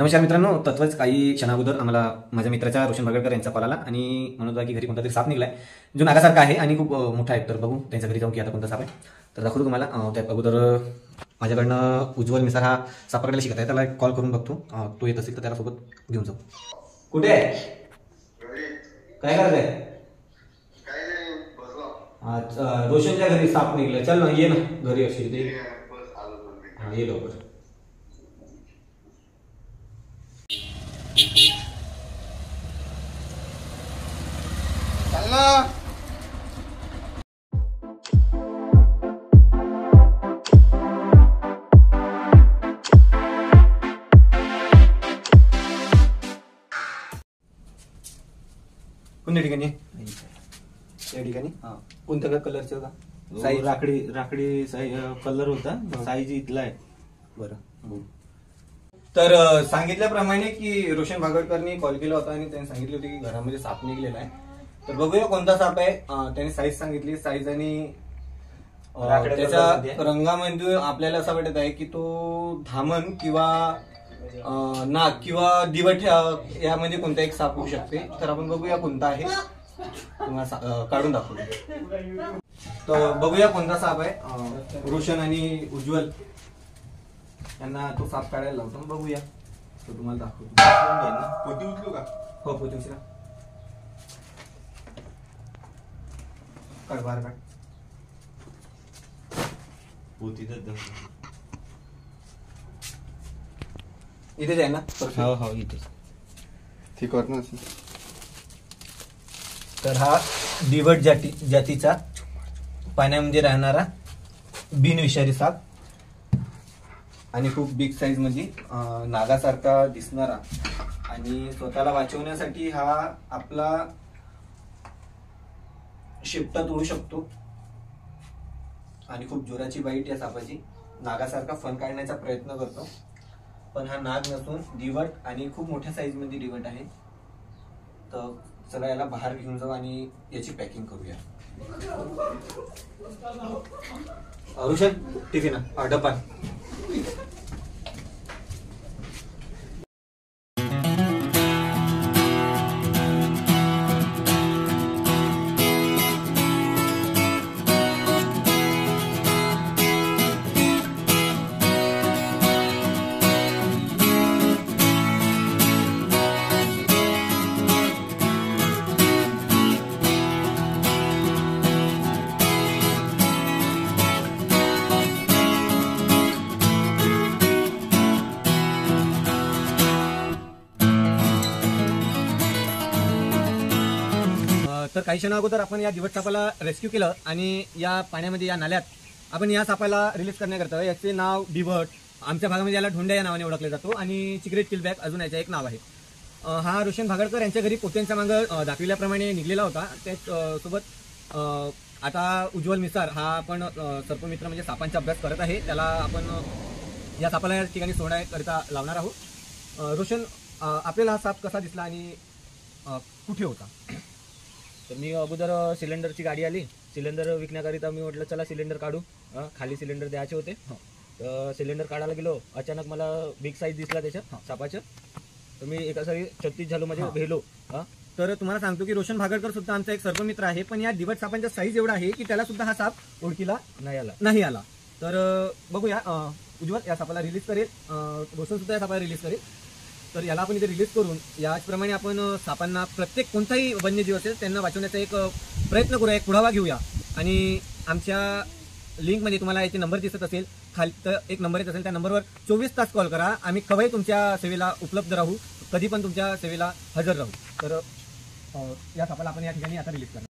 नमस्कार मित्रांनो, तत्वच काही क्षणाअगोदर आम्हाला माझ्या मित्राच्या रोशन भागडकर यांचा कॉल आला आणि म्हणत होता की घरी कोणता तरी साप निघलाय जो नागासारखा आहे आणि खूप मोठा आहे. तर बघू त्यांच्या घरी जाऊन की आता कोणता साप आहे तर दाखवतो तुम्हाला. त्यात अगोदर माझ्याकडनं उज्ज्वल मिसार हा साप पकडायला शिकत आहे, त्याला कॉल करून बघतो. तो येत असेल तर त्याला सोबत घेऊन जाऊ. कुठे आहे? काय करत आहे? रोशनच्या घरी साप निघला. चल ना, ये ना घरी असेल ते. हा, ये लवकर. कोणत्या ठिकाणी? त्या ठिकाणी कोणत्या कलरचं होता? साईज राखडी कलर होता. साईज इथला आहे. बरं. तर सांगितल्याप्रमाणे की रोशन भागडकरनी कॉल केला होता आणि त्यांनी सांगितले होते की घरामध्ये साप निघलेला आहे. तर बघूया कोणता साप आहे. त्यांनी साईज सांगितली. साईज आणि त्याच्या रंगामध्ये आपल्याला असं वाटत आहे की तो धामण किंवा नाग किंवा दिवट यामध्ये कोणता एक साप होऊ शकते. तर आपण बघूया कोणता आहे, तुम्हाला काढून दाखवू. तर बघूया कोणता साप आहे. रोशन आणि उज्ज्वल यांना तो साप काढायला लावतो, बघूया. तो तुम्हाला दाखवतो. पोती उचलू का? हो, पोती उचला. काढ, बाहेर काढ. पोती इथेच आहे ना? हो इथेच. ठीक आहे ना. तर हा दिवट जातीचा पाण्यामध्ये राहणारा बिनविषारी साप आणि खूप बिग साईज मध्ये नागासारखा दिसणारा आणि स्वतःला वाचवण्यासाठी हा आपला शेपटा तोडू शकतो आणि खूप जोराची बाईट या सापाची. नागासारखा फण काढण्याचा प्रयत्न करतो, पण हा नाग नसून दिवट आणि खूप मोठ्या साईज मध्ये दिवट आहे. तर चला याला बाहेर घेऊन जाऊ आणि याची पॅकिंग करूया. रोशन, टिफिन डब्बा. तर काही क्षणा अगोदर आपण या दिवट सापाला रेस्क्यू केलं आणि या पाण्यामध्ये, या नाल्यात आपण या सापाला रिलीज करण्याकरता, याचे नाव दिवट, आमच्या भागामध्ये याला ढोंड्या या नावाने ओळखले जातो आणि सिगरेट किलबॅक अजून याचं एक नाव आहे. हा रोशन भागडकर यांच्या घरी पोत्यांच्या मागं दाखविल्याप्रमाणे निघलेला होता. त्याचसोबत आता उज्ज्वल मिसार हा पण सर्पमित्र म्हणजे सापांचा अभ्यास करत आहे. त्याला आपण या सापाला या ठिकाणी सोडण्याकरिता लावणार आहोत. रोशन, आपल्याला हा साप कसा दिसला आणि कुठे होता? तर मी अगोदर सिलेंडरची गाडी आली. सिलेंडर विकण्याकरिता मी म्हटलं चला सिलेंडर काढू. खाली सिलेंडर द्यायचे होते. तर सिलेंडर काढायला गेलो. अचानक मला बिग साईज दिसला त्याच्यात सापाचं. तर मी एका सारी 36 झालो म्हणजे भेलो. तर तुम्हाला सांगतो की रोशन भागडकर सुद्धा आमचा एक सर्पमित्र आहे, पण या दिवट सापांचा साईज एवढा आहे की त्याला सुद्धा हा साप ओळखीला नाही आला. तर बघूया, उज्ज्वल या सापाला रिलीज करेल, रोशन सुद्धा या सापाला रिलीज करेल. तर याला आपण इथे रिलीज करून याचप्रमाणे आपण सापांना, प्रत्येक कोणताही वन्यजीव असेल त्यांना वाचवण्याचा एक प्रयत्न करूया, एक पुढावा घेऊया. आणि आमच्या लिंकमध्ये तुम्हाला याचे नंबर दिसत असेल, खाली तर एक नंबर येत असेल, त्या नंबरवर 24 तास कॉल करा. आम्ही केव्हाही तुमच्या सेवेला उपलब्ध राहू, कधी पण तुमच्या सेवेला हजर राहू. तर या सापाला आपण या ठिकाणी आता रिलीज करणार.